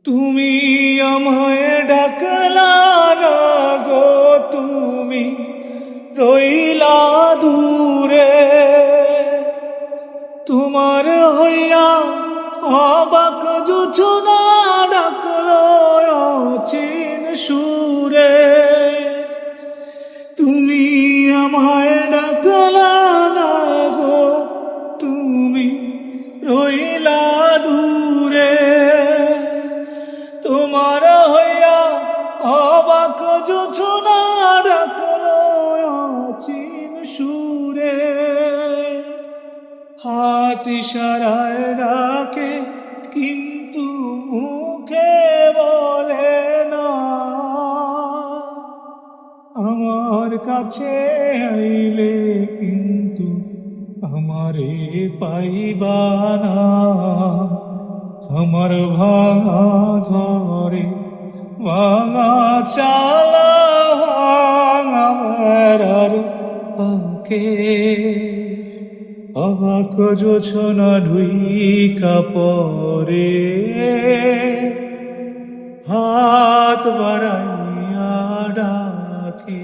তুমি আমায় ডাকলা না গো, তুমি রইলা দূরে। তোমার হইয়া অবাক জোছনা ডাকলো অচিন সুরে। তুমি আমায় ডাকলা না গো, তুমি রইলা দূরে। তোমার হইয়া অবাক জোছনা ডাকলো অচিন সুরে। হাত ইশারায় ডাকে কিন্তু মুখে বলে না, আমার কাছে আইলে কিন্তু আমারে পাইবা না। আমার ভাঙা ঘরে ভাঙা চালা ভাঙা বেড়ার পাকে অবাক জোছনা ঢুইকা পরে, হাত বাড়াইয়া ডাকে।